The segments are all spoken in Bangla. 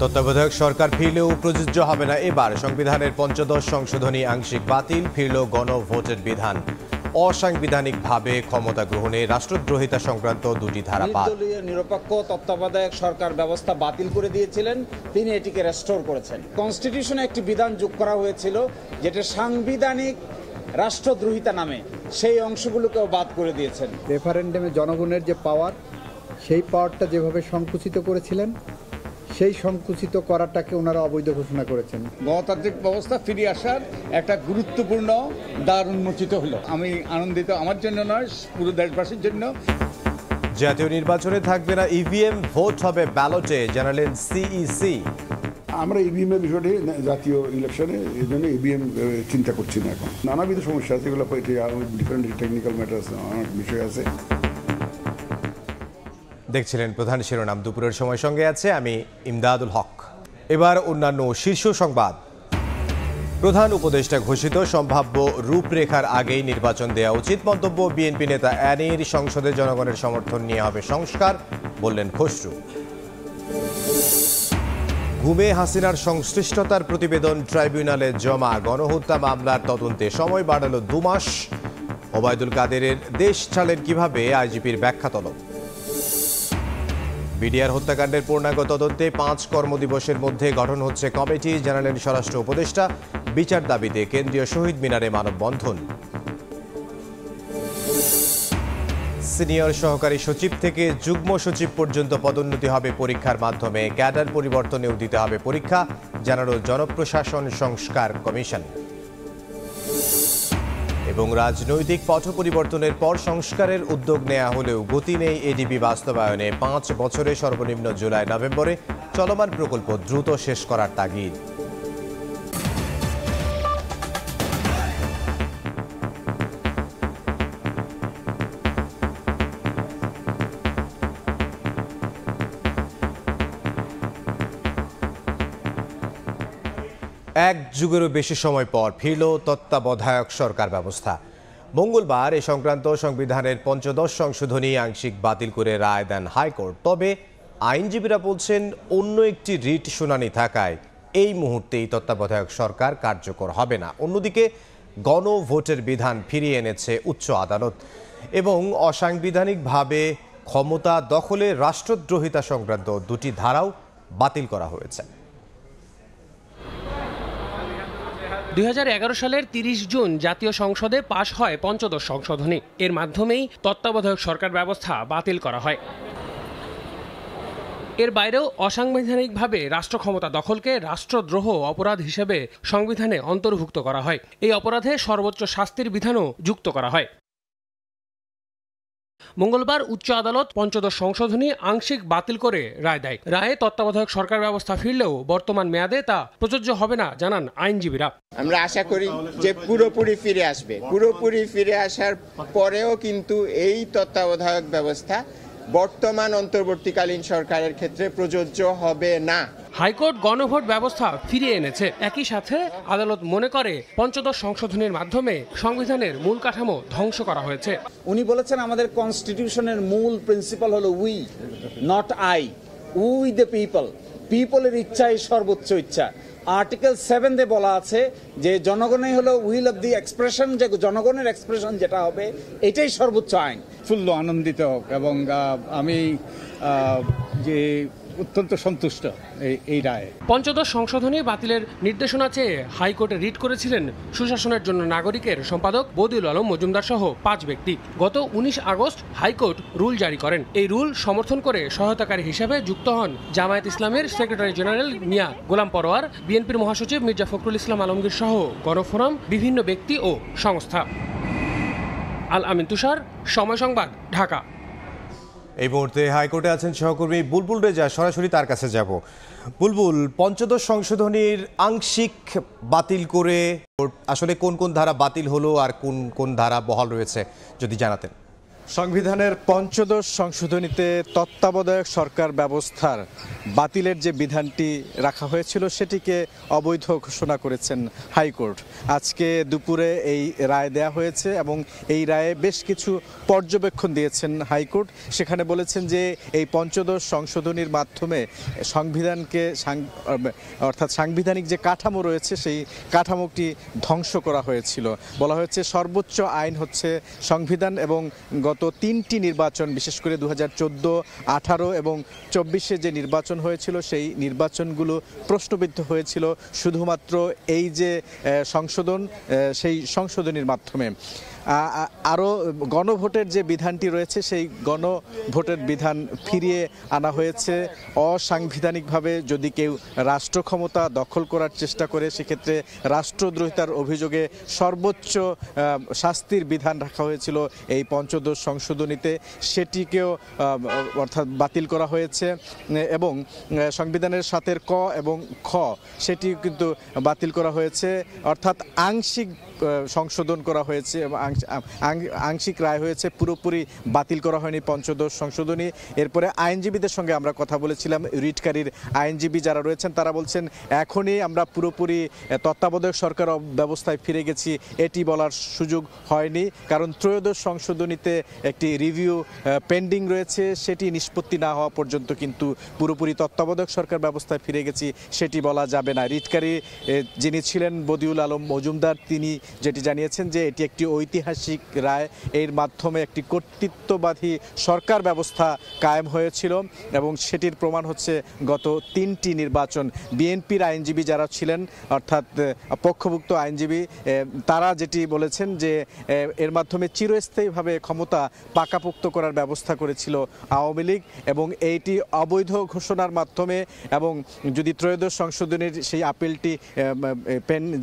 তত্ত্বাবধায়ক সরকার ফিরলেও প্রযোজ্য হবে না এবার সংবিধানের পঞ্চদশ সংশোধনী আংশিক বাতিল, ফিরল গণভোটের বিধান। অসাংবিধানিকভাবে ক্ষমতা গ্রহণে রাষ্ট্রদ্রোহিতা সংক্রান্ত দুটি ধারা বাদ। নিরপেক্ষ তত্ত্বাবধায়ক সরকার ব্যবস্থা বাতিল করে দিয়েছিলেন, তিনি এটিকে রেস্টোর করেছেন। কনস্টিটিউশনে একটি বিধান যোগ করা হয়েছিল যেটা সাংবিধানিক রাষ্ট্রদ্রোহিতা নামে, সেই অংশগুলোকেও বাদ করে দিয়েছেন। রেফারেন্ডামে জনগণের যে পাওয়ার, সেই পাওয়ারটা যেভাবে সংকুচিত করেছিলেন, সেই সংকুচিত করাটাকে ওনারা অবৈধ ঘোষণা করেছেন। গণতান্ত্রিক ব্যবস্থা ফিরে আসার একটা গুরুত্বপূর্ণ দ্বার উন্মোচিত হলো। আমি আনন্দিত, আমার জন্য নয়, পুরো দেশবাসীর জন্য। জাতীয় নির্বাচনে থাকবে না ইভিএম, ভোট হবে ব্যালটে, জানালেন সিইসি। আমরা ইভিএম এর বিষয়টি জাতীয় ইলেকশনে এই জন্য ইভিএম চিন্তা করছি না। এখন নানাবিধ সমস্যা আছে, এগুলো ডিফারেন্ট টেকনিক্যাল ম্যাটার্স, অনেক বিষয় আছে। দেখছিলেন প্রধান শিরোনাম, দুপুরের সময় সঙ্গে আছে আমি ইমদাদুল হক। এবার অন্যান্য শীর্ষ সংবাদ। প্রধান উপদেষ্টা ঘোষিত সম্ভাব্য রূপরেখার আগেই নির্বাচন দেওয়া উচিত, মন্তব্য বিএনপি নেতা অ্যানির। সংসদে জনগণের সমর্থন নিয়ে হবে সংস্কার, বললেন খসরু। ঘুমে হাসিনার সংশ্লিষ্টতার প্রতিবেদন ট্রাইব্যুনালে জমা, গণহত্যা মামলার তদন্তে সময় বাড়ালো 2 মাস। ওবায়দুল কাদেরের দেশ ছাড়েন কিভাবে, আইজিপির ব্যাখ্যা তলব। বিডিআর হত্যাকাণ্ডের পূর্ণাঙ্গ তদন্তে 5 কর্মদিবসের মধ্যে গঠন হচ্ছে কমিটি, জানালেন স্বরাষ্ট্র উপদেষ্টা। বিচার দাবিতে কেন্দ্রীয় শহীদ মিনারে মানববন্ধন। সিনিয়র সহকারী সচিব থেকে যুগ্ম সচিব পর্যন্ত পদোন্নতি হবে পরীক্ষার মাধ্যমে, ক্যাডার পরিবর্তনেও দিতে হবে পরীক্ষা, জানালো জনপ্রশাসন সংস্কার কমিশন। এবং রাজনৈতিক পথ পরিবর্তনের পর সংস্কারের উদ্যোগ নেওয়া হলেও গতি নেই এডিপি বাস্তবায়নে। 5 বছরে সর্বনিম্ন জুলাই নভেম্বরে চলমান প্রকল্প দ্রুত শেষ করার তাগিদ। এক যুগেরও বেশি সময় পর ফিরল তত্ত্বাবধায়ক সরকার ব্যবস্থা। মঙ্গলবার এ সংক্রান্ত সংবিধানের পঞ্চদশ সংশোধনী আংশিক বাতিল করে রায় দেন হাইকোর্ট। তবে আইনজীবীরা বলছেন, অন্য একটি রিট শুনানি থাকায় এই মুহূর্তেই তত্ত্বাবধায়ক সরকার কার্যকর হবে না। অন্যদিকে গণভোটের বিধান ফিরিয়ে এনেছে উচ্চ আদালত এবং অসাংবিধানিকভাবে ক্ষমতা দখলে রাষ্ট্রদ্রোহিতা সংক্রান্ত দুটি ধারাও বাতিল করা হয়েছে। 2011 সালের 30 জুন জাতীয় সংসদে পাশ হয় পঞ্চদশ সংশোধনী। এর মাধ্যমেই তত্ত্বাবধায়ক সরকার ব্যবস্থা বাতিল করা হয়। এর বাইরেও অসাংবিধানিকভাবে রাষ্ট্র ক্ষমতা দখলকে রাষ্ট্রদ্রোহ অপরাধ হিসেবে সংবিধানে অন্তর্ভুক্ত করা হয়। এই অপরাধে সর্বোচ্চ শাস্তির বিধানও যুক্ত করা হয়। মঙ্গলবার উচ্চ আদালত পঞ্চদশ সংশোধনী আংশিক বাতিল করে রায় দেয়। রায়ে তত্ত্বাবধায়ক সরকার ব্যবস্থা ফিরলেও বর্তমান মেয়াদে তা প্রযোজ্য হবে না, জানান আইনজীবীরা। আমরা আশা করি যে পুরোপুরি ফিরে আসবে। পুরোপুরি ফিরে আসার পরেও কিন্তু এই তত্ত্বাবধায়ক ব্যবস্থা বর্তমান অন্তর্বর্তীকালীন সরকারের ক্ষেত্রে প্রযোজ্য হবে না। হাইকোর্ট গণভোট ব্যবস্থা ফিরিয়ে এনেছে। একই সাথে আদালত মনে করে পঞ্চদশ সংশোধনীর মাধ্যমে সংবিধানের মূল কাঠামো ধ্বংস করা হয়েছে। উনি বলেছেন, আমাদের কনস্টিটিউশনের মূল প্রিন্সিপাল হলো we, not I, we the people. পিপলের ইচ্ছাই সর্বোচ্চ ইচ্ছা। আর্টিকেল 7 বলা আছে যে জনগণই হলো উইল অফ দি এক্সপ্রেশন, যে জনগণের এক্সপ্রেশন যেটা হবে এটাই সর্বোচ্চ আইন। ফুল্ল আনন্দিত এবং আমি যে অত্যন্ত সন্তুষ্ট এই রায়ে। পঞ্চদশ সংশোধনী বাতিলের নির্দেশনা চেয়ে হাইকোর্টে রিট করেছিলেন সুশাসনের জন্য নাগরিকের সম্পাদক বদিউল আলম মজুমদার সহ 5 ব্যক্তি। গত 19 আগস্ট হাইকোর্ট রুল জারি করেন। এই রুল সমর্থন করে সহায়তাকারী হিসেবে যুক্ত হন জামায়াত ইসলামের সেক্রেটারি জেনারেল মিয়া গোলাম পরোয়ার, বিএনপির মহাসচিব মির্জা ফখরুল ইসলাম আলমগীর সহ গণফোরাম, বিভিন্ন ব্যক্তি ও সংস্থা। আল আমিন তুষার, সময় সংবাদ, ঢাকা। এই মুহূর্তে হাইকোর্টে আছেন সহকর্মী বুলবুল রেজা, সরাসরি তার কাছে যাব। বুলবুল, পঞ্চদশ সংশোধনীর আংশিক বাতিল করে আসলে কোন কোন ধারা বাতিল হলো আর কোন কোন ধারা বহাল রয়েছে যদি জানাতেন। সংবিধানের পঞ্চদশ সংশোধনীতে তত্ত্বাবধায়ক সরকার ব্যবস্থার বাতিলের যে বিধানটি রাখা হয়েছিল সেটিকে অবৈধ ঘোষণা করেছেন হাইকোর্ট। আজকে দুপুরে এই রায় দেয়া হয়েছে এবং এই রায়ে বেশ কিছু পর্যবেক্ষণ দিয়েছেন হাইকোর্ট। সেখানে বলেছেন যে এই পঞ্চদশ সংশোধনীর মাধ্যমে সংবিধানকে অর্থাৎ সাংবিধানিক যে কাঠামো রয়েছে সেই কাঠামোটি ধ্বংস করা হয়েছিল। বলা হয়েছে সর্বোচ্চ আইন হচ্ছে সংবিধান এবং গত 3টি নির্বাচন, বিশেষ করে 2014, 18 এবং 24-এ যে নির্বাচন হয়েছিল সেই নির্বাচনগুলো প্রশ্নবিদ্ধ হয়েছিল শুধুমাত্র এই যে সংশোধন, সেই সংশোধনীর মাধ্যমে। আরও গণভোটের যে বিধানটি রয়েছে সেই গণভোটের বিধান ফিরিয়ে আনা হয়েছে। অসাংবিধানিকভাবে যদি কেউ রাষ্ট্র ক্ষমতা দখল করার চেষ্টা করে সেক্ষেত্রে রাষ্ট্রদ্রোহিতার অভিযোগে সর্বোচ্চ শাস্তির বিধান রাখা হয়েছিল এই পঞ্চদশ সংশোধনীতে, সেটিকেও অর্থাৎ বাতিল করা হয়েছে এবং সংবিধানের 7 ক এবং খ সেটি কিন্তু বাতিল করা হয়েছে, অর্থাৎ আংশিক সংশোধন করা হয়েছে এবং আংশিক রায় হয়েছে, পুরোপুরি বাতিল করা হয়নি পঞ্চদশ সংশোধনী। এরপরে আইনজীবীদের সঙ্গে আমরা কথা বলেছিলাম, রিটকারীর আইনজীবী যারা রয়েছেন তারা বলছেন এখনই আমরা পুরোপুরি তত্ত্বাবধায়ক সরকার ব্যবস্থায় ফিরে গেছি এটি বলার সুযোগ হয়নি, কারণ ত্রয়োদশ সংশোধনীতে একটি রিভিউ পেন্ডিং রয়েছে, সেটি নিষ্পত্তি না হওয়া পর্যন্ত কিন্তু পুরোপুরি তত্ত্বাবধায়ক সরকার ব্যবস্থায় ফিরে গেছি সেটি বলা যাবে না। রিটকারী যিনি ছিলেন বদিউল আলম মজুমদার, তিনি যেটি জানিয়েছেন যে এটি একটি ঐতিহাসিক রায়, এর মাধ্যমে একটি কর্তৃত্ববাদী সরকার ব্যবস্থা কায়েম হয়েছিল এবং সেটির প্রমাণ হচ্ছে গত 3টি নির্বাচন। বিএনপির আইনজীবী যারা ছিলেন অর্থাৎ পক্ষভুক্ত আইনজীবী, তারা যেটি বলেছেন যে এর মাধ্যমে চিরস্থায়ীভাবে ক্ষমতা পাকাপোক্ত করার ব্যবস্থা করেছিল আওয়ামী লীগ এবং এইটি অবৈধ ঘোষণার মাধ্যমে, এবং যদি ত্রয়োদশ সংশোধনীর সেই আপিলটি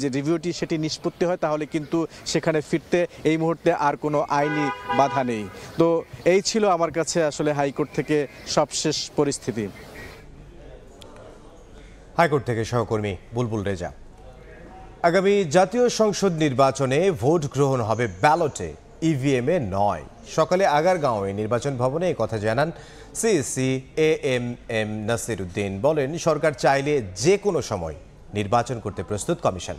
যে রিভিউটি সেটি নিষ্পত্তি হয় তাহলে কিন্তু সেখানে ফিরতে এই মুহূর্তে আর কোনো আইনি বাধা নেই। তো এই ছিল আমার কাছে আসলে হাইকোর্ট থেকে সবশেষ পরিস্থিতি। হাইকোর্ট থেকে সহকর্মী বুলবুল রেজা। আগামী জাতীয় সংসদ নির্বাচনে ভোট গ্রহণ হবে ব্যালটে, ইভিএমে নয়। সকালে আগারগাঁওয়ে নির্বাচন ভবনে এই কথা জানান সিইসি এএমএম নাসির উদ্দিন। বলেন সরকার চাইলে যে কোনো সময় নির্বাচন করতে প্রস্তুত কমিশন।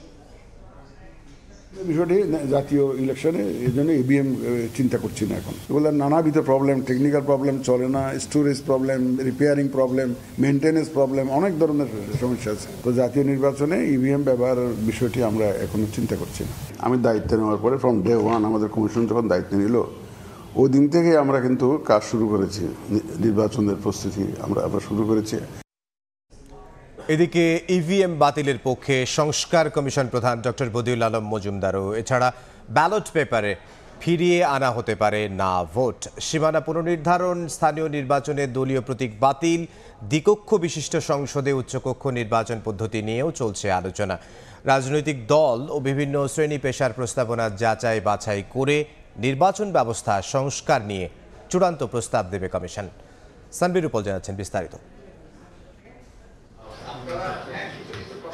বিষয়টি জাতীয় ইলেকশনে এই জন্য ইভিএম চিন্তা করছি না এখন। এগুলো নানাবিধ প্রবলেম, টেকনিক্যাল প্রবলেম, চলে না, storage problem, repairing problem, maintenance problem, অনেক ধরনের সমস্যা আছে। তো জাতীয় নির্বাচনে ইভিএম ব্যবহারের বিষয়টি আমরা এখনো চিন্তা করছি না। আমি দায়িত্ব নেওয়ার পরে ফ্রম ডে ওয়ান আমাদের কমিশন যখন দায়িত্ব নিল ওই দিন থেকে আমরা কিন্তু কাজ শুরু করেছি, নির্বাচনের প্রস্তুতি আমরা শুরু করেছি। এদিকে ইভিএম বাতিলের পক্ষে সংস্কার কমিশন প্রধান ডক্টর বদিউল আলম মজুমদারও। এছাড়া ব্যালট পেপারে ফিরিয়ে আনা হতে পারে না ভোট, সীমানা পুনর্নির্ধারণ, স্থানীয় নির্বাচনে দলীয় প্রতীক বাতিল, দ্বিকক্ষ বিশিষ্ট সংসদে উচ্চকক্ষ নির্বাচন পদ্ধতি নিয়েও চলছে আলোচনা। রাজনৈতিক দল ও বিভিন্ন শ্রেণী পেশার প্রস্তাবনা যাচাই বাছাই করে নির্বাচন ব্যবস্থা সংস্কার নিয়ে চূড়ান্ত প্রস্তাব দেবে কমিশন। সানবির উপল জানাচ্ছেন বিস্তারিত।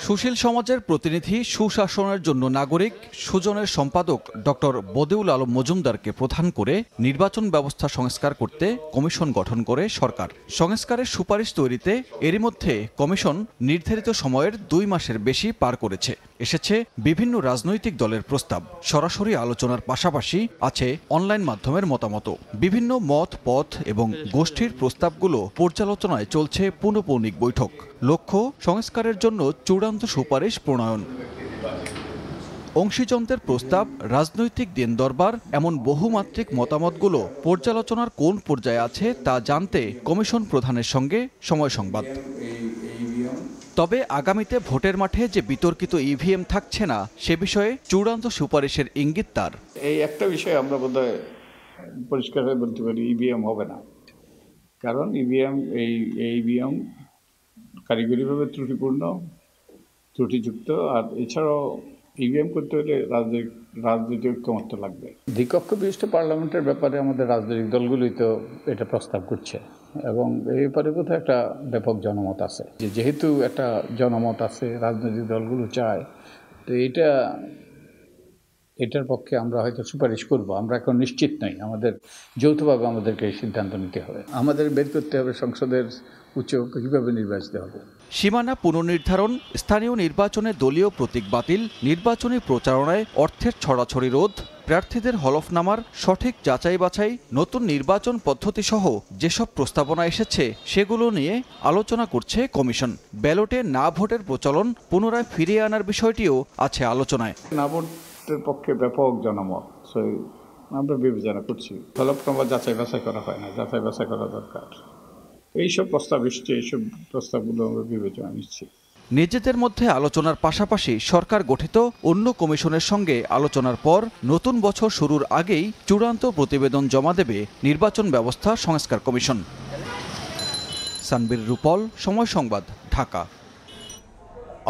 সুশীল সমাজের প্রতিনিধি, সুশাসনের জন্য নাগরিক সুজনের সম্পাদক ডক্টর বদিউল আলম মজুমদারকে প্রধান করে নির্বাচন ব্যবস্থা সংস্কার করতে কমিশন গঠন করে সরকার। সংস্কারের সুপারিশ তৈরিতে এরই মধ্যে কমিশন নির্ধারিত সময়ের 2 মাসের বেশি পার করেছে। এসেছে বিভিন্ন রাজনৈতিক দলের প্রস্তাব, সরাসরি আলোচনার পাশাপাশি আছে অনলাইন মাধ্যমের মতামত। বিভিন্ন মত, পথ এবং গোষ্ঠীর প্রস্তাবগুলো পর্যালোচনায় চলছে পুনঃপৌনিক বৈঠক। লক্ষ্য সংস্কারের জন্য চূড়ান্ত সুপারিশ প্রণয়ন। অংশীজনদের প্রস্তাব, রাজনৈতিক দিন দরবার, এমন বহুমাত্রিক মতামতগুলো পর্যালোচনার কোন পর্যায়ে আছে তা জানতে কমিশন প্রধানের সঙ্গে সময় সংবাদ। তবে আগামীতে ভোটের মাঠে যে বিতর্কিত ইভিএম থাকছে না সে বিষয়ে চূড়ান্ত সুপারিশের ইঙ্গিত তার। এই একটা বিষয় আমরা বোধহয় পরিষ্কার হয়ে বলতে পারি, ইভিএম হবে না। কারণ ইভিএম কারিগরিভাবে ত্রুটিযুক্ত, আর এছাড়াও ইভিএম করতে হলে রাজনৈতিক ঐক্যমত্য লাগবে। দ্বিকক্ষ বিশিষ্ট পার্লামেন্টের ব্যাপারে আমাদের রাজনৈতিক দলগুলোই তো এটা প্রস্তাব করছে এবং এই ব্যাপারে বোধহয় একটা ব্যাপক জনমত আছে। যেহেতু একটা জনমত আছে, রাজনৈতিক দলগুলো চায়, তো এটা এটার পক্ষে আমরা হয়তো সুপারিশ করব। আমরা এখন নিশ্চিত নই, আমাদের যৌথভাবে আমাদেরকে এই সিদ্ধান্ত নিতে হবে। আমাদের বের করতে হবে সংসদের উচ্চকক্ষ কীভাবে নির্বাচিত হবে। সীমানা পুনর্নির্ধারণ, স্থানীয় নির্বাচনে দলীয় প্রতীক বাতিল, নির্বাচনী প্রচারণায় অর্থের ছড়াছড়ি রোধ, প্রার্থীদের হলফনামার সঠিক যাচাই বাছাই, নতুন নির্বাচন পদ্ধতি সহ যেসব প্রস্তাবনা এসেছে সেগুলো নিয়ে আলোচনা করছে কমিশন। ব্যালটে না ভোটের প্রচলন পুনরায় ফিরিয়ে আনার বিষয়টিও আছে আলোচনায়। না ভোটের পক্ষে ব্যাপক জনমত, আমরা বিবেচনা করছি। হলফনামা যাচাই বাছাই করা হয় না, যাচাই বাছাই করা দরকার। এইসব প্রস্তাব এসছে, এইসব প্রস্তাবগুলো আমরা বিবেচনা নিচ্ছি। নিজেদের মধ্যে আলোচনার পাশাপাশি সরকার গঠিত অন্য কমিশনের সঙ্গে আলোচনার পর নতুন বছর শুরুর আগেই চূড়ান্ত প্রতিবেদন জমা দেবে নির্বাচন ব্যবস্থা সংস্কার কমিশন। সানবীর রূপল, সময় সংবাদ, ঢাকা।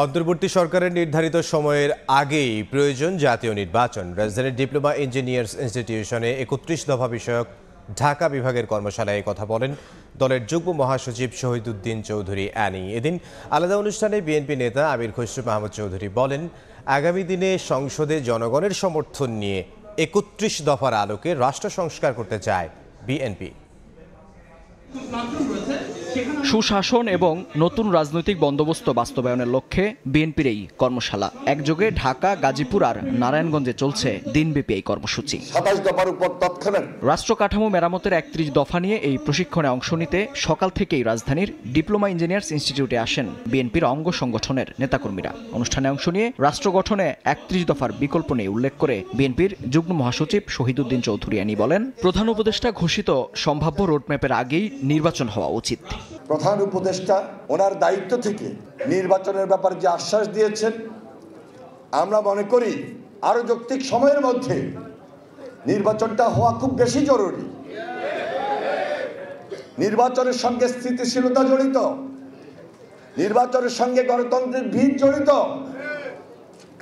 অন্তর্বর্তী সরকারের নির্ধারিত সময়ের আগেই প্রয়োজন জাতীয় নির্বাচন। রাজধানীর ডিপ্লোমা ইঞ্জিনিয়ার্স ইনস্টিটিউশনে ৩১ দফা বিষয়ক ঢাকা বিভাগের কর্মশালায় কথা বলেন দলের যুগ্ম মহাসচিব শহীদুদ্দিন চৌধুরী অ্যানি। এদিন আলাদা অনুষ্ঠানে বিএনপি নেতা আমির খসরু মাহমুদ চৌধুরী বলেন, আগামী দিনে সংসদে জনগণের সমর্থন নিয়ে ৩১ দফার আলোকে রাষ্ট্র সংস্কার করতে চায় বিএনপি। সুশাসন এবং নতুন রাজনৈতিক বন্দোবস্ত বাস্তবায়নের লক্ষ্যে বিএনপির এই কর্মশালা। একযোগে ঢাকা, গাজীপুর আর নারায়ণগঞ্জে চলছে দিনব্যাপী এই কর্মসূচি। ২৭ দফার উপর তৎক্ষণাৎ রাষ্ট্র কাঠামো মেরামতের ৩১ দফা নিয়ে এই প্রশিক্ষণে অংশ নিতে সকাল থেকেই রাজধানীর ডিপ্লোমা ইঞ্জিনিয়ার্স ইনস্টিটিউটে আসেন বিএনপির অঙ্গ সংগঠনের নেতাকর্মীরা। অনুষ্ঠানে অংশ নিয়ে রাষ্ট্র গঠনে ৩১ দফার বিকল্প নেই উল্লেখ করে বিএনপির যুগ্ম মহাসচিব শহীদুদ্দিন চৌধুরী অ্যানি বলেন, প্রধান উপদেষ্টা ঘোষিত সম্ভাব্য রোডম্যাপের আগেই নির্বাচন হওয়া উচিত। প্রধান উপদেষ্টা ওনার দায়িত্ব থেকে নির্বাচনের ব্যাপারে যে আশ্বাস দিয়েছেন, আমরা মনে করি আরো যৌক্তিক সময়ের মধ্যে নির্বাচনটা হওয়া খুব বেশি জরুরি। নির্বাচনের সঙ্গে স্থিতিশীলতা জড়িত, নির্বাচনের সঙ্গে গণতন্ত্রের ভিত জড়িত,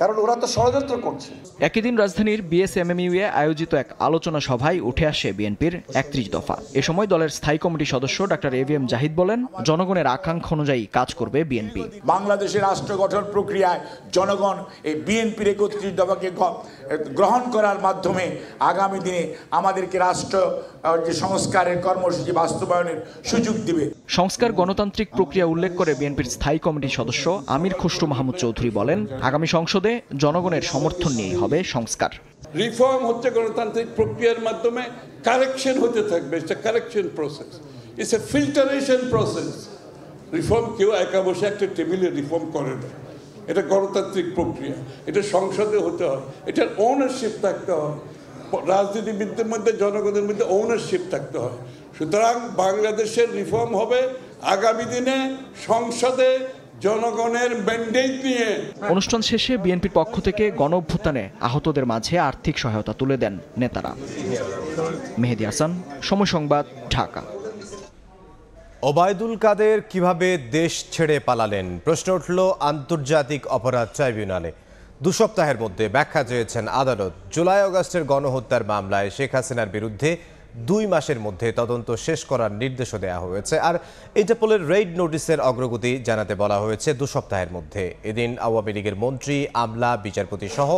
কারণ ওরা তো ষড়যন্ত্র করছে। একই দিন রাজধানীর বিএসএমএমইউয়ে আয়োজিত এক আলোচনা সভায় উঠে আসে বিএনপির ৩১ দফা। এ সময় দলের স্থায়ী কমিটির সদস্য ডাক্তার এভিএম জাহিদ বলেন, জনগণের আকাঙ্ক্ষা অনুযায়ী কাজ করবে বিএনপি। বাংলাদেশের রাষ্ট্র গঠন প্রক্রিয়ায় জনগণ এই বিএনপির ৩১ দফাকে গ্রহণ করার মাধ্যমে আগামী দিনে আমাদেরকে রাষ্ট্র যে সংস্কারের কর্মসূচি বাস্তবায়নের সুযোগ দিবে। সংস্কার গণতান্ত্রিক প্রক্রিয়া উল্লেখ করে বিএনপির স্থায়ী কমিটির সদস্য আমির খসরু মাহমুদ চৌধুরী বলেন, আগামী সংসদে জনগণের সমর্থন নিয়েই হবে সংস্কার। রিফর্ম হচ্ছে গণতান্ত্রিক প্রক্রিয়ার মাধ্যমে কারেকশন হতে থাকবে। It's a correction process, it's a filtration process. Reform কেউ একা বসে একটা টেবিলে রিফর্ম করে না, এটা গণতান্ত্রিক প্রক্রিয়া, এটা সংসদে হতে হয়, এটার ওনারশিপ থাকতে হয়, রাজনীতিবিদদের মধ্যে জনগণের মধ্যে ওনারশিপ থাকতে হয়। সুতরাং বাংলাদেশের রিফর্ম হবে আগামী দিনে সংসদে জনগণের ম্যান্ডেট নিয়ে। অনুষ্ঠান শেষে বিএনপির পক্ষ থেকে গণ অভ্যুত্থানে আহতদের মাঝে আর্থিক সহায়তা তুলে দেন নেতারা। মেহেদী হাসান, সময় সংবাদ, ঢাকা। ওবায়দুল কাদের কিভাবে দেশ ছেড়ে পালালেন, প্রশ্ন উঠল আন্তর্জাতিক অপরাধ ট্রাইব্যুনালে। ২ সপ্তাহের মধ্যে ব্যাখ্যা চেয়েছেন আদালত। জুলাই আগস্টের গণহত্যার মামলায় শেখ হাসিনার বিরুদ্ধে 2 মাসের মধ্যে তদন্ত শেষ করার নির্দেশও দেওয়া হয়েছে। আর ইন্টারপোলের রেইড নোটিশের অগ্রগতি জানাতে বলা হয়েছে 2 সপ্তাহের মধ্যে। এদিন আওয়ামী লীগের মন্ত্রী, আমলা, বিচারপতি সহ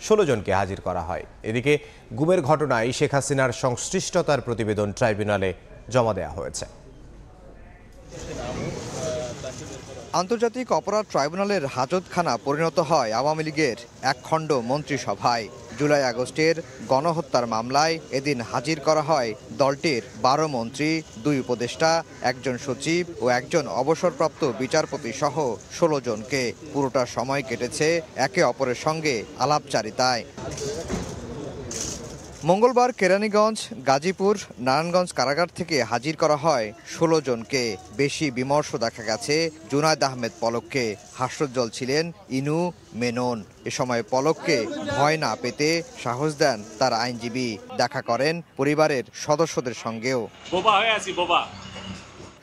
16 জনকে হাজির করা হয়। এদিকে গুমের ঘটনায় শেখ হাসিনার সংশ্লিষ্টতার প্রতিবেদন ট্রাইব্যুনালে জমা দেওয়া হয়েছে। আন্তর্জাতিক অপরাধ ট্রাইব্যুনালের হাজতখানা পরিণত হয় আওয়ামী লীগের একখণ্ড মন্ত্রিসভায়। জুলাই আগস্টের গণহত্যার মামলায় এদিন হাজির করা হয় দলটির 12 মন্ত্রী, 2 উপদেষ্টা, 1 সচিব ও 1 অবসরপ্রাপ্ত বিচারপতি সহ 16 জনকে। পুরোটা সময় কেটেছে একে অপরের সঙ্গে আলাপচারিতায়। মঙ্গলবার কেরানীগঞ্জ, গাজীপুর, নারায়ণগঞ্জ কারাগার থেকে হাজির করা হয় 16 জনকে। বেশি বিমর্ষ দেখা গেছে জুনায়েদ আহমেদ পলককে। হাস্যোজ্জ্বল ছিলেন ইনু, মেনন। এ সময় পলককে ভয় না পেতে সাহস দেন তার আইনজীবী। দেখা করেন পরিবারের সদস্যদের সঙ্গেও।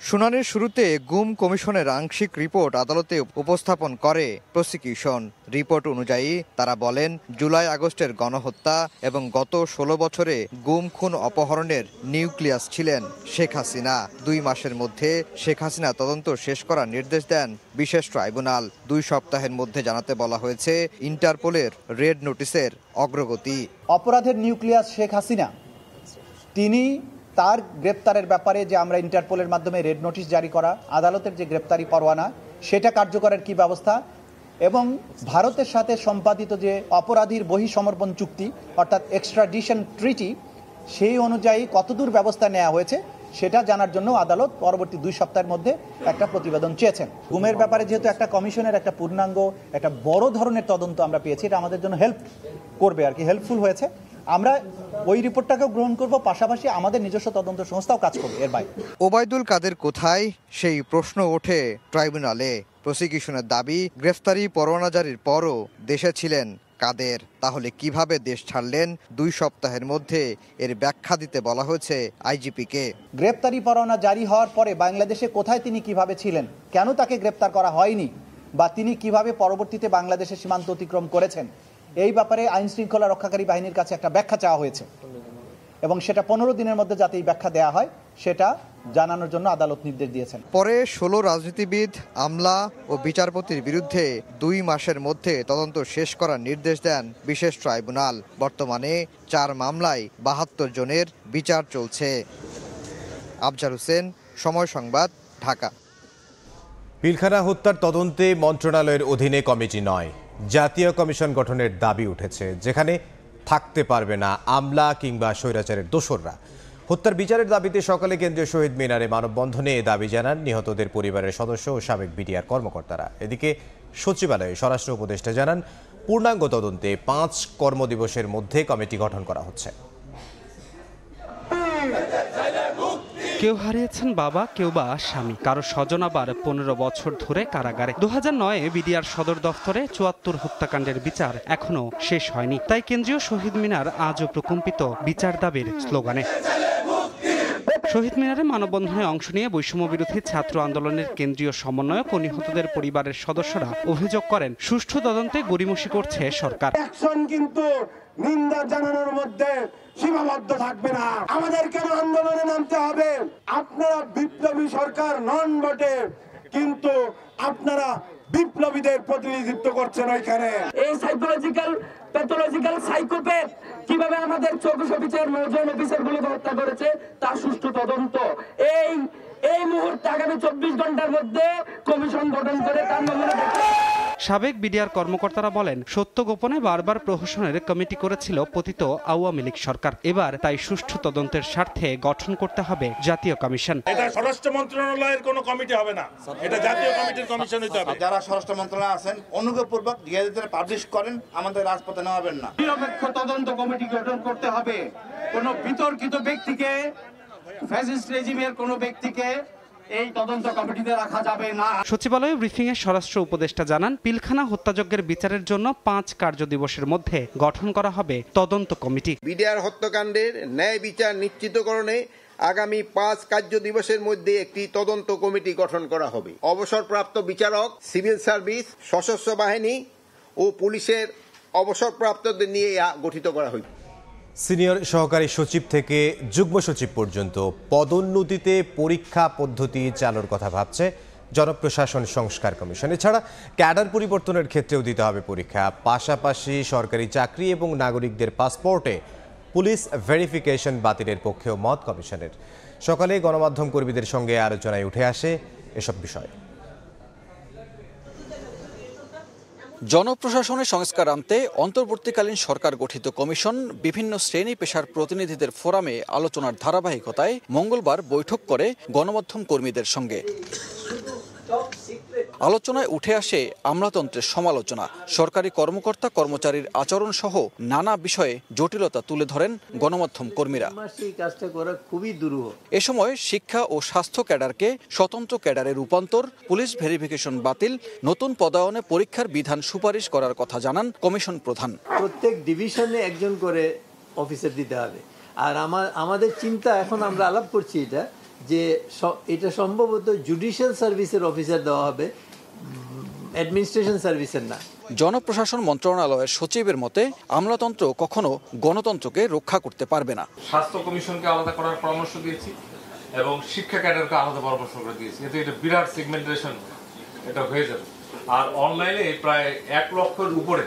শুনানির শুরুতে গুম কমিশনের আংশিক রিপোর্ট আদালতে উপস্থাপন করে প্রসিকিউশন। রিপোর্ট অনুযায়ী তারা বলেন, জুলাই আগস্টের গণহত্যা এবং গত 16 বছরে গুম খুন অপহরণের নিউক্লিয়াস ছিলেন শেখ হাসিনা। 2 মাসের মধ্যে শেখ হাসিনা তদন্ত শেষ করার নির্দেশ দেন বিশেষ ট্রাইব্যুনাল। 2 সপ্তাহের মধ্যে জানাতে বলা হয়েছে ইন্টারপোলের রেড নোটিশের অগ্রগতি। অপরাধের নিউক্লিয়াস শেখ হাসিনা, তিনি তার গ্রেপ্তারের ব্যাপারে যে আমরা ইন্টারপোলের মাধ্যমে রেড নোটিশ জারি করা, আদালতের যে গ্রেপ্তারি পরোয়ানা সেটা কার্যকরের কি ব্যবস্থা, এবং ভারতের সাথে সম্পাদিত যে অপরাধীর বহিঃসমর্পণ চুক্তি অর্থাৎ এক্সট্রাডিশন ট্রিটি, সেই অনুযায়ী কতদূর ব্যবস্থা নেওয়া হয়েছে সেটা জানার জন্য আদালত পরবর্তী 2 সপ্তাহের মধ্যে একটা প্রতিবেদন চেয়েছেন। গুমের ব্যাপারে যেহেতু একটা কমিশনের একটা পূর্ণাঙ্গ একটা বড় ধরনের তদন্ত আমরা পেয়েছি, এটা আমাদের জন্য হেল্প করবে আর কি, হেল্পফুল হয়েছে। আমরা ওই রিপোর্টটাকেও গ্রহণ করব, পাশাপাশি আমাদের নিজস্ব তদন্ত সংস্থাও কাজ করবে এর বাইরে। ওবায়দুল কাদের কোথায় সেই প্রশ্ন ওঠে ট্রাইব্যুনালে। প্রসিকিউশনের দাবি, গ্রেফতারি পরোয়ানা জারির পরও দেশে ছিলেন কাদের। তাহলে কিভাবে দেশ ছাড়লেন? 2 সপ্তাহের মধ্যে এর ব্যাখ্যা দিতে বলা হয়েছে আইজিপিকে। গ্রেপ্তারি পরোয়ানা জারি হওয়ার পরে বাংলাদেশে কোথায় তিনি কিভাবে ছিলেন, কেন তাকে গ্রেপ্তার করা হয়নি, বা তিনি কিভাবে পরবর্তীতে বাংলাদেশের সীমান্ত অতিক্রম করেছেন, এই ব্যাপারে আইন শৃঙ্খলা রক্ষাকারী বাহিনীর কাছে একটা ব্যাখ্যা চাওয়া হয়েছে, এবং সেটা 15 দিনের মধ্যে যাতে এই ব্যাখ্যা দেওয়া হয় সেটা জানানোর জন্য আদালত নির্দেশ দিয়েছেন। পরে 16 রাজনীতিবিদ, আমলা ও বিচারপতির বিরুদ্ধে 2 মাসের মধ্যে তদন্ত শেষ করার নির্দেশ দেন বিশেষ ট্রাইব্যুনাল। বর্তমানে 4 মামলায় 72 জনের বিচার চলছে। আফজাল হোসেন, সময় সংবাদ, ঢাকা। পিলখানা হত্যার তদন্তে মন্ত্রণালয়ের অধীনে কমিটি নয়, জাতীয় কমিশন গঠনের দাবি উঠেছে, যেখানে থাকতে পারবে না আমলা কিংবা স্বৈরাচারের দোসররা। হত্যার বিচারের দাবিতে সকালে কেন্দ্রীয় শহীদ মিনারে মানববন্ধনে এ দাবি জানান নিহতদের পরিবারের সদস্য ও সাবেক বিডিআর কর্মকর্তারা। এদিকে সচিবালয়ে স্বরাষ্ট্র উপদেষ্টা জানান, পূর্ণাঙ্গ তদন্তে 5 কর্মদিবসের মধ্যে কমিটি গঠন করা হচ্ছে। কেউ হারিয়েছেন বাবা, কেউ বা স্বামী, কারো স্বজন আবার 15 বছর ধরে কারাগারে। 2009-এ বিডিআর সদর দফতরে 74 হত্যাকাণ্ডের বিচার এখনো শেষ হয়নি। তাই কেন্দ্রীয় শহীদ মিনার আজও প্রকম্পিত বিচার দাবির স্লোগানে। শহীদ মিনারে মানববন্ধনে অংশ নিয়ে বৈষম্য বিরোধী ছাত্র আন্দোলনের কেন্দ্রীয় সমন্বয়ক ও নিহতদের পরিবারের সদস্যরা অভিযোগ করেন, সুষ্ঠু তদন্তে গড়িমসি করছে সরকার। কিন্তু নিন্দা জানানোর মধ্যে সীমাবদ্ধ থাকবে না, আমাদের কেন আন্দোলনে নামতে হবে? আপনারা বিপ্লবী সরকার নন বটে, কিন্তু আপনারা বিপ্লবীদের প্রতিনিধিত্ব করছেন ওইখানে। এই সাইকোলজিক্যাল প্যাথোলজিক্যাল সাইকোপ্যাথ কিভাবে আমাদের চৌকুশ অফিসার নজন অফিসারগুলোকে হত্যা করেছে তার সুষ্ঠু তদন্ত এই মুহূর্তে আগামী 24 ঘন্টার মধ্যে কমিশন গঠন করে তার নমুনা দেখে। সাবেক বিডিআর কর্মকর্তারা বলেন, সত্য গোপনে বারবার প্রহসনের কমিটি করেছিল পতিত আওয়ামী লীগ সরকার। এবার তাই সুষ্ঠু তদন্তের স্বার্থে গঠন করতে হবে জাতীয় কমিশন। এটা স্বরাষ্ট্র মন্ত্রণালয়ের কোনো কমিটি হবে না, এটা জাতীয় কমিটির কমিশন হতে হবে। যারা স্বরাষ্ট্র মন্ত্রণালয়ে আছেন অনুগ্রহপূর্বক গেজেটে পাবলিশ করেন, আমাদের রাজপথে নামাবেন না। নিরপেক্ষ তদন্ত কমিটি গঠন করতে হবে। কোনো বিতর্কিত ব্যক্তিকে, ফ্যাসিস্ট রেজিমের কোনো ব্যক্তিকে এই তদন্ত কমিটিতে রাখা যাবে না। সচিবালয়ে ব্রিফিংয়ে স্বরাষ্ট্র উপদেষ্টা জানান, পিলখানা হত্যাযজ্ঞের বিচারের জন্য 5 কার্যদিবসের মধ্যে গঠন করা হবে তদন্ত কমিটি। বিডিআর হত্যাকাণ্ডের ন্যায় বিচার নিশ্চিতকরণে আগামী 5 কার্যদিবসের মধ্যে একটি তদন্ত কমিটি গঠন করা হবে। অবসরপ্রাপ্ত বিচারক, সিভিল সার্ভিস, সশস্ত্র বাহিনী ও পুলিশের অবসরপ্রাপ্তদের নিয়ে গঠিত করা হবে। সিনিয়র সহকারী সচিব থেকে যুগ্ম সচিব পর্যন্ত পদোন্নতিতে পরীক্ষা পদ্ধতি চালুর কথা ভাবছে জনপ্রশাসন সংস্কার কমিশন। এছাড়া ক্যাডার পরিবর্তনের ক্ষেত্রেও দিতে হবে পরীক্ষা। পাশাপাশি সরকারি চাকরি এবং নাগরিকদের পাসপোর্টে পুলিশ ভেরিফিকেশন বাতিলের পক্ষেও মত কমিশনের। সকালে গণমাধ্যম কর্মীদের সঙ্গে আলোচনায় উঠে আসে এসব বিষয়। জনপ্রশাসনের সংস্কার আনতে অন্তর্বর্তীকালীন সরকার গঠিত কমিশন বিভিন্ন শ্রেণী পেশার প্রতিনিধিদের ফোরামে আলোচনার ধারাবাহিকতায় মঙ্গলবার বৈঠক করে গণমাধ্যম কর্মীদের সঙ্গে। আলোচনায় উঠে আসে আমলাতন্ত্রের সমালোচনা, সরকারি কর্মকর্তা কর্মচারীর আচরণ সহ নানা বিষয়ে জটিলতা তুলে ধরেন গণমাধ্যম কর্মীরা। এ সময় শিক্ষা ও স্বাস্থ্য ক্যাডারকে স্বতন্ত্র ক্যাডারে রূপান্তর, পুলিশ ভেরিফিকেশন বাতিল, নতুন পদায়নে পরীক্ষার বিধান সুপারিশ করার কথা জানান কমিশন প্রধান। প্রত্যেক ডিভিশনে একজন করে অফিসার দিতে হবে। আর আমাদের চিন্তা, এখন আমরা আলাপ করছি এটা, যে এটা সম্ভবত জুডিশিয়াল সার্ভিসের অফিসার দেওয়া হবে, অ্যাডমিনিস্ট্রেশন সার্ভিসের না। জনপ্রশাসন মন্ত্রণালয়ের সচিবের মতে আমলাতন্ত্র কখনো গণতন্ত্রকে রক্ষা করতে পারবে না। স্বাস্থ্য কমিশনকে আলাদা করার পরামর্শ দিয়েছি এবং শিক্ষা ক্যাডারকে আলাদা পরামর্শ করে দিয়েছি, এতে এটা বিরাট সেগমেন্টেশন এটা হয়ে যাবে। আর অনলাইনে প্রায় 1 লক্ষের উপরে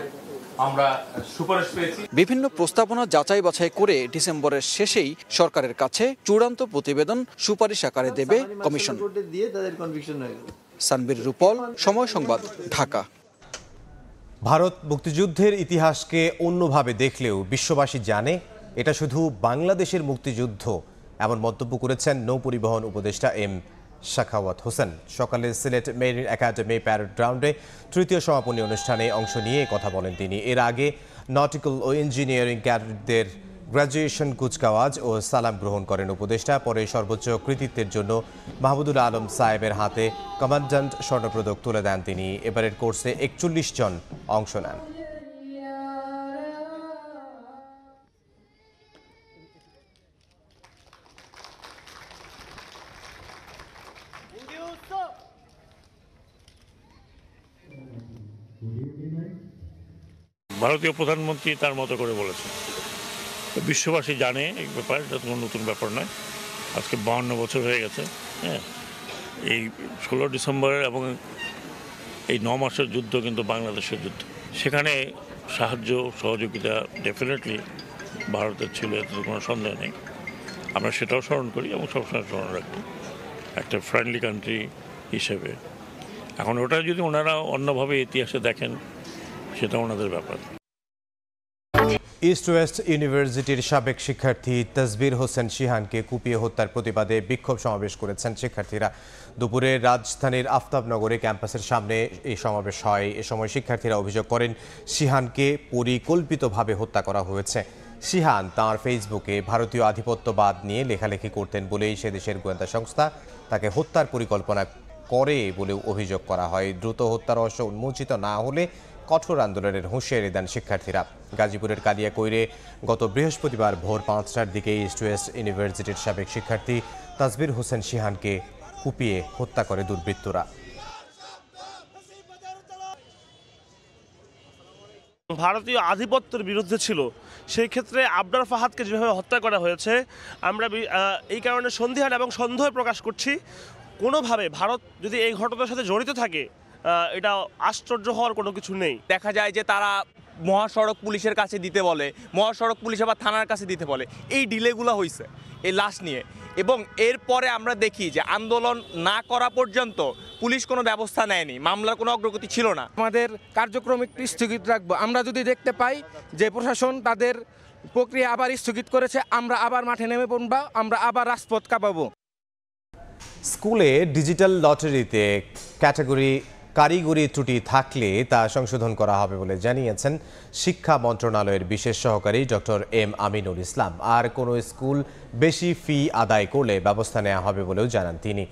আমরা সুপারিশ পেয়েছি। বিভিন্ন প্রস্তাবনা যাচাই বাছাই করে ডিসেম্বরের শেষেই সরকারের কাছে চূড়ান্ত প্রতিবেদন সুপারিশ আকারে দেবে কমিশন। সানবীর রূপল, সময় সংবাদ, ঢাকা। ভারত মুক্তিযুদ্ধের ইতিহাসকে অন্যভাবে দেখলেও বিশ্ববাসী জানে এটা শুধু বাংলাদেশের মুক্তিযুদ্ধ, এমন মন্তব্য করেছেন নৌপরিবহন উপদেষ্টা এম শাখাওয়াত হোসেন। সকালে সিলেট মেরিন একাডেমি প্যারেড গ্রাউন্ডে তৃতীয় সমাপনী অনুষ্ঠানে অংশ নিয়ে কথা বলেন তিনি। এর আগে নটিক্যাল ও ইঞ্জিনিয়ারিং ক্যাডেটদের গ্র্যাজুয়েশন কুচকাওয়াজ ও সালাম গ্রহণ করেন উপদেষ্টা। পরে সর্বোচ্চ কৃতিত্বের জন্য মাহমুদুল আলম সাহেবের হাতে কমান্ড্যান্ট স্বর্ণপদক তুলে দেন তিনি। এবারের কোর্সে 41 জন অংশ নেন। ভারতীয় প্রধানমন্ত্রী তার মতো করে বলেছেন, বিশ্ববাসী জানে এই ব্যাপার, এটা কোনো নতুন ব্যাপার নয়। আজকে 52 বছর হয়ে গেছে। হ্যাঁ, এই 16 ডিসেম্বরের এবং এই 9 মাসের যুদ্ধ কিন্তু বাংলাদেশের যুদ্ধ। সেখানে সাহায্য সহযোগিতা ডেফিনেটলি ভারতের ছিল, এতে কোনো সন্দেহ নেই। আমরা সেটাও স্মরণ করি এবং সবসময় স্মরণ রাখি একটা ফ্রেন্ডলি কান্ট্রি হিসেবে। এখন ওটা যদি ওনারা অন্যভাবে ইতিহাসে দেখেন সেটা ওনাদের ব্যাপার। ইস্ট ওয়েস্ট ইউনিভার্সিটির সাবেক শিক্ষার্থী তাসবির হোসেন শিহানকে কুপিয়ে হত্যার প্রতিবাদে বিক্ষোভ সমাবেশ করেছেন শিক্ষার্থীরা। দুপুরে রাজধানীর আফতাবনগরে ক্যাম্পাসের সামনে এই সমাবেশ হয়। এ সময় শিক্ষার্থীরা অভিযোগ করেন শিহানকে পরিকল্পিতভাবে হত্যা করা হয়েছে। শিহান তাঁর ফেসবুকে ভারতীয় আধিপত্যবাদ নিয়ে লেখালেখি করতেন বলেই সে দেশের গোয়েন্দা সংস্থা তাকে হত্যার পরিকল্পনা করে বলেও অভিযোগ করা হয়। দ্রুত হত্যা রহস্য উন্মোচিত না হলে কঠোর আন্দোলনের হুঁশিয়ারি দেন শিক্ষার্থীরা। গাজীপুরের কালিয়াকৈরে গত বৃহস্পতিবার ভোর 5টার দিকে ইস্ট ওয়েস্ট ইউনিভার্সিটির সাবেক শিক্ষার্থী তাসবির হোসেন শিহানকে কুপিয়ে হত্যা করে দুর্বৃত্তরা। ভারতীয় আধিপত্যের বিরুদ্ধে ছিল, সেই ক্ষেত্রে আবরার ফাহাদকে যেভাবে হত্যা করা হয়েছে আমরা এই কারণে সন্দিহান এবং সন্দেহ প্রকাশ করছি কোনোভাবে ভারত যদি এই ঘটনার সাথে জড়িত থাকে এটা আশ্চর্য হওয়ার কোনো কিছু নেই। দেখা যায় যে তারা মহাসড়ক পুলিশের কাছে দিতে বলে, মহাসড়ক পুলিশ আবার থানার কাছে দিতে বলে। এই ডিলেগুলো হয়েছে এই লাশ নিয়ে, এবং এরপরে আমরা দেখি যে আন্দোলন না করা পর্যন্ত পুলিশ কোনো ব্যবস্থা নেয়নি, মামলার কোনো অগ্রগতি ছিল না। আমাদের কার্যক্রম একটু স্থগিত রাখবো। আমরা যদি দেখতে পাই যে প্রশাসন তাদের প্রক্রিয়া আবার স্থগিত করেছে, আমরা আবার মাঠে নেমে পড়ব, আমরা আবার রাজপথ কাঁপাবো। স্কুলে ডিজিটাল লটারিতে কারিগরি ত্রুটি থাকলে তা সংশোধন করা হবে বলে জানিয়েছেন শিক্ষা মন্ত্রণালয়ের বিশেষ সহকারী ডক্টর এম আমিনুল ইসলাম। আর কোনো স্কুল বেশি ফি আদায় করলে ব্যবস্থা নেওয়া হবে বলেও জানান তিনি।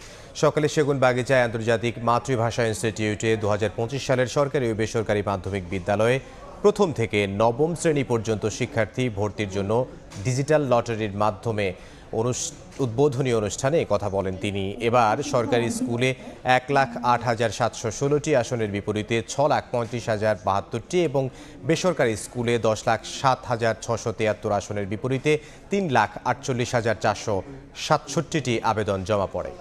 সকালে সেগুনবাগিচায় আন্তর্জাতিক মাতৃভাষা ইনস্টিটিউটে 2025 সালের সরকারি ও বেসরকারি মাধ্যমিক বিদ্যালয়ে প্রথম থেকে নবম শ্রেণী পর্যন্ত শিক্ষার্থী ভর্তির জন্য ডিজিটাল লটারির মাধ্যমে উদ্বোধনী অনুষ্ঠানে কথা বলেন তিনি। এবার সরকারি স্কুলে 1,08,716টি আসনের বিপরীতে 6,35,072টি এবং বেসরকারি স্কুলে 10,07,673 আসনের বিপরীতে 3,48,467টি আবেদন জমা পড়ে।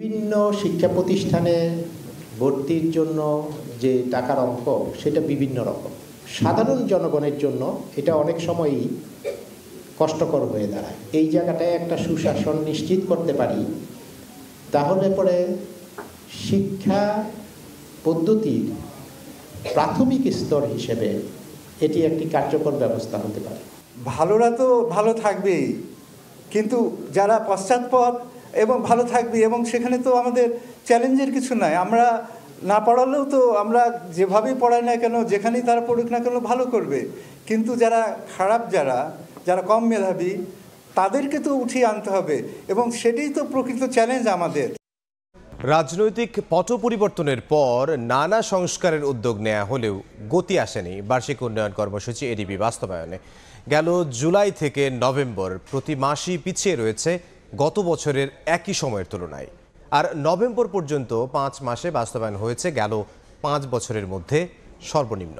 বিভিন্ন শিক্ষা প্রতিষ্ঠানে ভর্তির জন্য যে টাকার অঙ্ক সেটা বিভিন্ন রকম। সাধারণ জনগণের জন্য এটা অনেক সময়ই কষ্টকর হয়ে দাঁড়ায়। এই জায়গাটায় একটা সুশাসন নিশ্চিত করতে পারি, তাহলে পরে শিক্ষা পদ্ধতির প্রাথমিক স্তর হিসেবে এটি একটি কার্যকর ব্যবস্থা হতে পারে। ভালোরা তো ভালো থাকবেই, কিন্তু যারা পশ্চাৎপদ এবং ভালো থাকবে, এবং সেখানে তো আমাদের চ্যালেঞ্জের কিছু নাই। আমরা না পড়ালেও তো আমরা যেভাবেই পড়াই না কেন, যেখানেই তারা পড়ুক না কেন ভালো করবে, কিন্তু যারা খারাপ, যারা কম মেধাবী, তাদেরকে তো উঠিয়ে আনতে হবে, এবং সেটাই তো প্রকৃত চ্যালেঞ্জ আমাদের। রাজনৈতিক পট পরিবর্তনের পর নানা সংস্কারের উদ্যোগ নেওয়া হলেও গতি আসেনি বার্ষিক উন্নয়ন কর্মসূচি এডিপি বাস্তবায়নে। গেল জুলাই থেকে নভেম্বর প্রতি মাসই পিছিয়ে রয়েছে গত বছরের একই সময়ের তুলনায়। আর নভেম্বর পর্যন্ত 5 মাসে বাস্তবায়ন হয়েছে গেল 5 বছরের মধ্যে সর্বনিম্ন।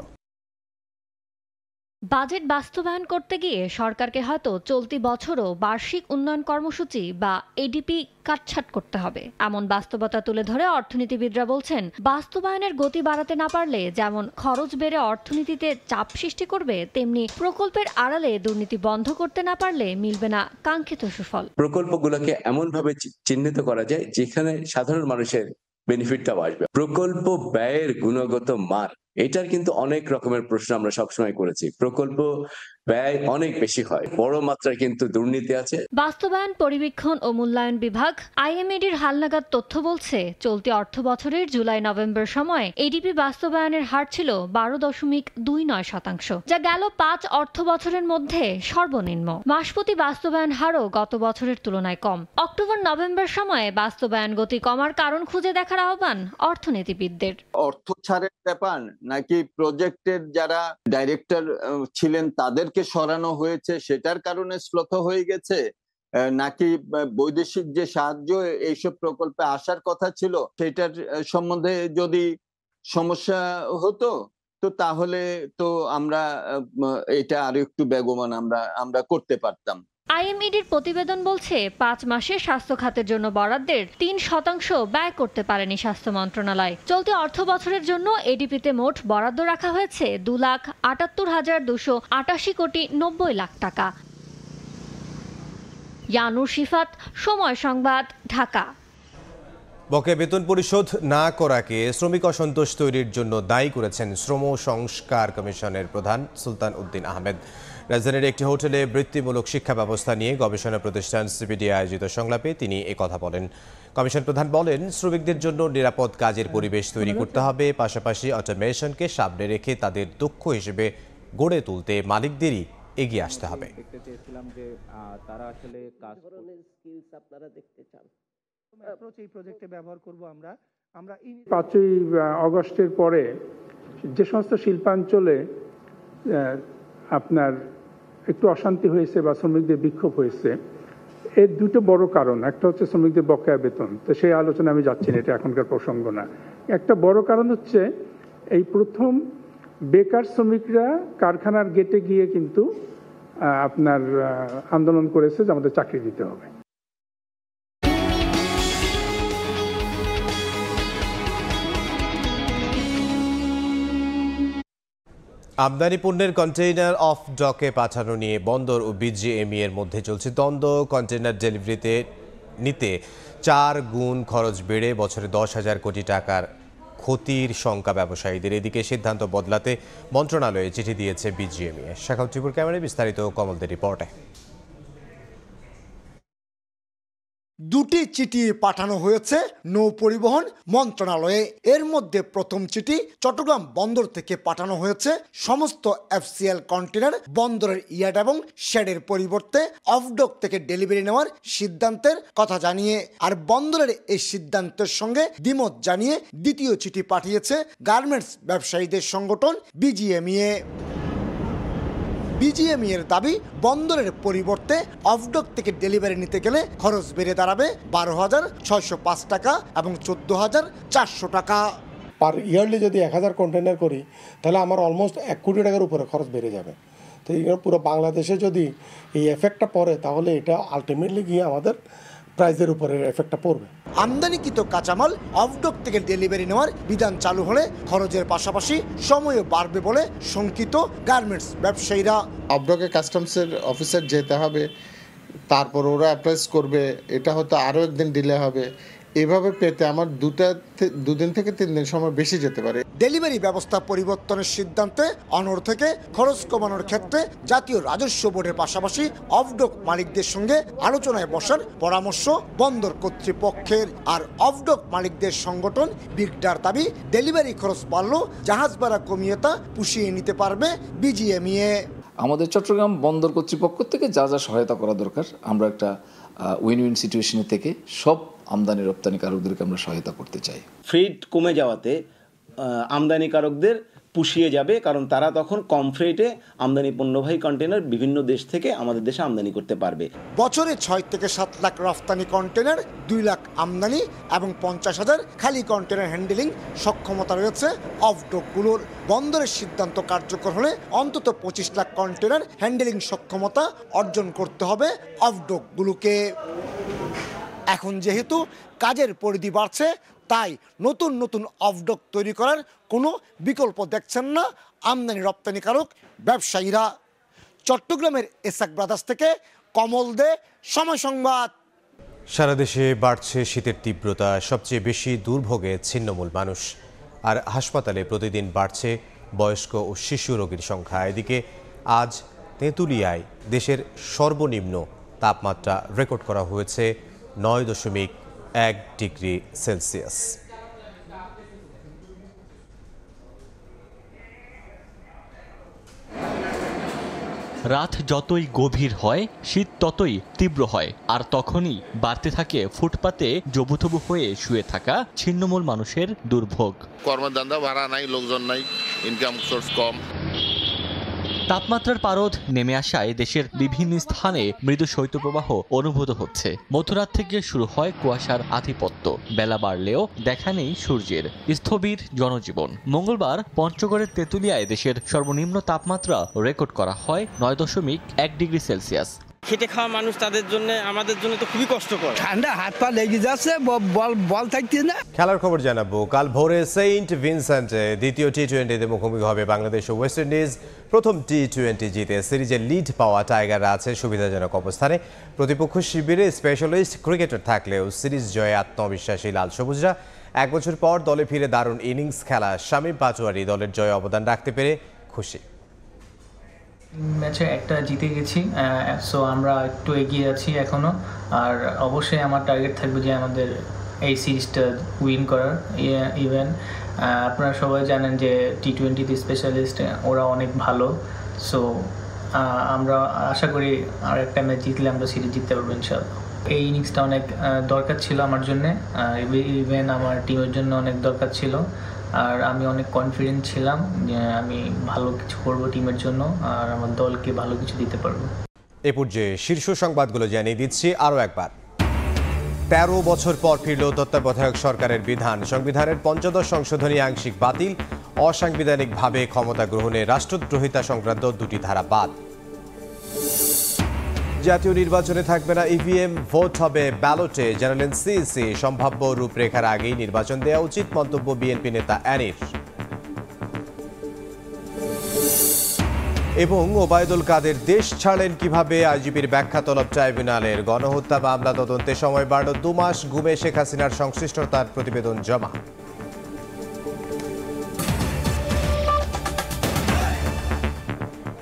বাজেট বাস্তবায়ন করতে গিয়ে সরকারকে হয়তো চলতি বছরও বার্ষিক উন্নয়ন কর্মসূচি বা এডিপি কাটছাট করতে হবে, এমন বাস্তবতা তুলে ধরে অর্থনীতিবিদরা বলছেন, বাস্তবায়নের গতি বাড়াতে না পারলে যেমন খরচ বেড়ে অর্থনীতিতে চাপ সৃষ্টি করবে, তেমনি প্রকল্পের আড়ালে দুর্নীতি বন্ধ করতে না পারলে মিলবে না কাঙ্ক্ষিত সুফল। প্রকল্পগুলোকে এমনভাবে চিহ্নিত করা যায় যেখানে সাধারণ মানুষের বেনিফিটটাও আসবে। প্রকল্প ব্যয়ের গুণগত মান, এটার কিন্তু অনেক রকমের প্রশ্ন আমরা সবসময় করেছি। প্রকল্প ব্যয় অনেক বেশি হয়, বড় মাত্রায় কিন্তু দুর্নীতি আছে। বাস্তবায়ন পরিবীক্ষণ ও মূল্যায়ন বিভাগ আইএমএডির হালনাগাদ তথ্য বলছে, চলতি অর্থ বছরের জুলাই নভেম্বর সময় এডিপি বাস্তবায়নের হার ছিল 12.29%, যা গেল 5 অর্থ বছরের মধ্যে সর্বনিম্ন। মাসপ্রতি বাস্তবায়ন হারও গত বছরের তুলনায় কম। অক্টোবর নভেম্বর সময়ে বাস্তবায়ন গতি কমার কারণ খুঁজে দেখার আহ্বান অর্থনীতিবিদদের। অর্থ ছাড়ের ব্যাপার নাকি প্রজেক্টের যারা ডাইরেক্টর ছিলেন তাদেরকে সরানো হয়েছে সেটার কারণে শ্লথ হয়ে গেছে, নাকি বৈদেশিক যে সাহায্য এইসব প্রকল্পে আসার কথা ছিল সেটার সম্বন্ধে যদি সমস্যা হতো তো তাহলে তো আমরা এটা আরো একটু বেগবান আমরা করতে পারতাম। আইএমইডির প্রতিবেদন বলছে, 5 মাসে স্বাস্থ্য খাতের জন্য বরাদ্দের 3% ব্যয় করতে পারেনি স্বাস্থ্য মন্ত্রণালয়। চলতি অর্থ বছরের জন্য এডিপিতে মোট বরাদ্দ রাখা হয়েছে 2,78,288,90,00,000 টাকা। ইয়ানুর শিফাত, সময় সংবাদ, ঢাকা। বকেয়া বেতন পরিশোধ না করাকে শ্রমিক অসন্তোষ তৈরির জন্য দায়ী করেছেন শ্রম সংস্কার কমিশনের প্রধান সুলতান উদ্দিন আহমেদ। রাজধানীর একটি হোটেলে বৃত্তিমূলক শিক্ষা ব্যবস্থা নিয়ে গবেষণা প্রতিষ্ঠান সিপিডি আয়োজিত সংলাপে তিনি একথা বলেন। কমিশন প্রধান বলেন, শ্রমিকদের জন্য নিরাপদ কাজের পরিবেশ তৈরি করতে হবে, পাশাপাশি অটোমেশনকে সামনে রেখে তাদের দক্ষ হিসেবে গড়ে তুলতে মালিকদেরই এগিয়ে আসতে হবে। এই প্রজেক্টে ব্যবহার করব আমরা 5ই আগস্টের পরে যে সমস্ত শিল্পাঞ্চলে আপনার একটু অশান্তি হয়েছে বা শ্রমিকদের বিক্ষোভ হয়েছে, এর দুটো বড় কারণ। একটা হচ্ছে শ্রমিকদের বকেয়া বেতন, তো সেই আলোচনা আমি যাচ্ছি না, এটা এখনকার প্রসঙ্গ না। একটা বড় কারণ হচ্ছে এই প্রথম বেকার শ্রমিকরা কারখানার গেটে গিয়ে কিন্তু আপনার আন্দোলন করেছে যে আমাদের চাকরি দিতে হবে। আমদানি পণ্যের কন্টেইনার অফ ডকে পাঠানো নিয়ে বন্দর ও বিজিএমই এর মধ্যে চলছে দ্বন্দ্ব। কন্টেইনার ডেলিভারিতে নিতে 4 গুণ খরচ বেড়ে বছরে 10,000 কোটি টাকার ক্ষতির শঙ্কা ব্যবসায়ীদের। এদিকে সিদ্ধান্ত বদলাতে মন্ত্রণালয়ে চিঠি দিয়েছে বিজিএমই। শাখাউত ত্রিপুর ক্যামেরায় বিস্তারিত কমলদের রিপোর্টে। দুটি চিঠি পাঠানো হয়েছে নৌ পরিবহন মন্ত্রণালয়ে। এর মধ্যে প্রথম চিঠি চট্টগ্রাম বন্দর থেকে পাঠানো হয়েছে সমস্ত এফসিএল কন্টেনার বন্দরের ইয়ার্ড এবং শেডের পরিবর্তে অফডক থেকে ডেলিভারি নেওয়ার সিদ্ধান্তের কথা জানিয়ে, আর বন্দরের এই সিদ্ধান্তের সঙ্গে দ্বিমত জানিয়ে দ্বিতীয় চিঠি পাঠিয়েছে গার্মেন্টস ব্যবসায়ীদের সংগঠন বিজিএমইএ। বিজিএমই এর দাবি, বন্দরের পরিবর্তে অফডক থেকে ডেলিভারি নিতে গেলে খরচ বেড়ে দাঁড়াবে 12,605 টাকা এবং 14,400 টাকা। পার ইয়ারলি যদি 1000 কন্টেনার করি তাহলে আমার অলমোস্ট 1 কোটি টাকার উপরে খরচ বেড়ে যাবে। তো পুরো বাংলাদেশে যদি এই এফেক্টটা পড়ে তাহলে এটা আলটিমেটলি গিয়ে আমাদের প্রাইসের উপরে এফেক্টটা পড়বে। আমদানিকৃত কাঁচামাল অফডক থেকে ডেলিভারি নেওয়ার বিধান চালু হলে খরচের পাশাপাশি সময়ও বাড়বে বলে শঙ্কিত গার্মেন্টস ব্যবসায়ীরা। অফডকে কাস্টমসের অফিসার যেতে হবে, তারপর ওরা অ্যাপ্রেস করবে, এটা হয়তো আরও একদিন ডিলে হবে। এভাবে পেতে আমার 2 থেকে 3 দিন সময় বেশি যেতে পারে। ডেলিভারি ব্যবস্থা পরিবর্তনের সিদ্ধান্তে অনড় থেকে খরচ কমানোর ক্ষেত্রে জাতীয় রাজস্ব বোর্ডের পাশাপাশি অফডক মালিকদের সঙ্গে আলোচনায় বসার পরামর্শ বন্দর কর্তৃপক্ষের। আর অফডক মালিকদের সংগঠন বিগডার দাবি, ডেলিভারি খরচ বাড়লেও জাহাজ ভাড়া কমিয়ে তা পুষিয়ে নিতে পারবে বিজিএমইএ। আমাদের চট্টগ্রাম বন্দর কর্তৃপক্ষ থেকে যা যা সহায়তা করা দরকার আমরা একটা উইন উইন সিচুয়েশনে থেকে সব আমদানি রপ্তানিকারকদেরকে আমরা সহায়তা করতে চাই। ফ্রেট কমে যাওয়াতে আমদানিকারকদের পুষিয়ে যাবে, কারণ তারা তখন কম ফ্রেটে আমদানি পণ্যবাহী কন্টেনার বিভিন্ন দেশ থেকে আমাদের দেশে আমদানি করতে পারবে। বছরে 6 থেকে 7 লাখ রফতানি কন্টেনার, 2 লাখ আমদানি এবং 50,000 খালি কন্টেনার হ্যান্ডেলিং সক্ষমতা রয়েছে অফডকগুলোর। বন্দরের সিদ্ধান্ত কার্যকর হলে অন্তত 25 লাখ কন্টেনার হ্যান্ডেলিং সক্ষমতা অর্জন করতে হবে অফডকগুলোকে। এখন যেহেতু কাজের পরিধি বাড়ছে, তাই নতুন নতুন অফডক তৈরি করার কোনো বিকল্প দেখছেন না আমদানি রপ্তানিকারক ব্যবসায়ীরা। চট্টগ্রামের এসাক ব্রাদার্স থেকে কমল দে, সময় সংবাদ। সারা দেশে বাড়ছে শীতের তীব্রতা, সবচেয়ে বেশি দুর্ভোগে ছিন্নমূল মানুষ। আর হাসপাতালে প্রতিদিন বাড়ছে বয়স্ক ও শিশু রোগীর সংখ্যা। এদিকে আজ তেঁতুলিয়ায় দেশের সর্বনিম্ন তাপমাত্রা রেকর্ড করা হয়েছে 9.1 ডিগ্রি সেলসিয়াস। রাত যতই গভীর হয়, শীত ততই তীব্র হয়, আর তখনই বাড়তে থাকে ফুটপাতে জবুথবু হয়ে শুয়ে থাকা ছিন্নমূল মানুষের দুর্ভোগ। কর্মধান্দা ভাড়া নাই, লোকজন নাই, ইনকাম সোর্স কম। তাপমাত্রার পারদ নেমে আসায় দেশের বিভিন্ন স্থানে মৃদু শৈত্যপ্রবাহ অনুভূত হচ্ছে। মধ্যরাত থেকে শুরু হয় কুয়াশার আধিপত্য, বেলা বাড়লেও দেখা নেই সূর্যের। স্থবির জনজীবন। মঙ্গলবার পঞ্চগড়ের তেঁতুলিয়ায় দেশের সর্বনিম্ন তাপমাত্রা রেকর্ড করা হয় 9.1 ডিগ্রি সেলসিয়াস। খেটে খাওয়া মানুষ, তাদের জন্য, আমাদের জন্য তো খুবই কষ্টকর। ঠান্ডা হাত পা লেগে যাচ্ছে, বল থাকছে না। খেলার খবর জানাবো। কাল ভোরে সেন্ট ভিনসেন্টে দ্বিতীয় টি-20তে মুখোমুখি হবে বাংলাদেশ ও ওয়েস্ট ইন্ডিজ। প্রথম টি-20 জিতে সিরিজে লিড পাওয়া টাইগাররা আছে সুবিধাজনক অবস্থানে। প্রতিপক্ষ শিবিরে স্পেশালিস্ট ক্রিকেটার থাকলেও সিরিজ জয়ে আত্মবিশ্বাসী লাল সবুজরা। 1 বছর পর দলে ফিরে দারুণ ইনিংস খেলা শামীম পাটোয়ারি দলের জয়ে অবদান রাখতে পেরে খুশি। ম্যাচে একটা জিতে গেছি, সো আমরা একটু এগিয়ে আছি এখনো। আর অবশ্যই আমার টার্গেট থাকবে যে আমাদের এই সিরিজটা উইন করার। ইভেন আপনারা সবাই জানেন যে টি-20 স্পেশালিস্ট ওরা অনেক ভালো, সো আমরা আশা করি আর একটা ম্যাচ জিতলে আমরা সিরিজ জিততে পারবো ইনশাআল্লাহ। এই ইনিংসটা অনেক দরকার ছিল আমার জন্য, ইভেন আমার টিমের জন্য অনেক দরকার ছিল। আর আমি অনেক কনফিডেন্ট ছিলাম যে আমি ভালো কিছু করবো টিমের জন্য, আর আমার দলকে ভালো কিছু দিতে পারবো। এ পর্যায়ে শীর্ষ সংবাদগুলো জানিয়ে দিচ্ছি আরও একবার। 13 বছর পর ফিরল তত্ত্বাবধায়ক সরকারের বিধান। সংবিধানের 15 সংশোধনী আংশিক বাতিল। অসাংবিধানিকভাবে ক্ষমতা গ্রহণে রাষ্ট্রদ্রোহিতা সংক্রান্ত 2টি ধারা বাদ। জাতীয় নির্বাচনে থাকবে না ইভিএম, ভোট হবে ব্যালটে, জানালেন সিইসি। সম্ভাব্য রূপরেখার আগেই নির্বাচন দেওয়া উচিত, মন্তব্য বিএনপি নেতা অ্যানির। এবং ওবায়দুল কাদের দেশ ছাড়লেন কিভাবে, আইজিপির ব্যাখ্যা তলব ট্রাইব্যুনালের। গণহত্যা মামলা তদন্তে সময় বাড়ল 2 মাস, গুমে শেখ হাসিনার সংশ্লিষ্টতার প্রতিবেদন জমা।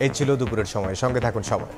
এই ছিল দুপুরের সময়, সঙ্গে থাকুন সবাই।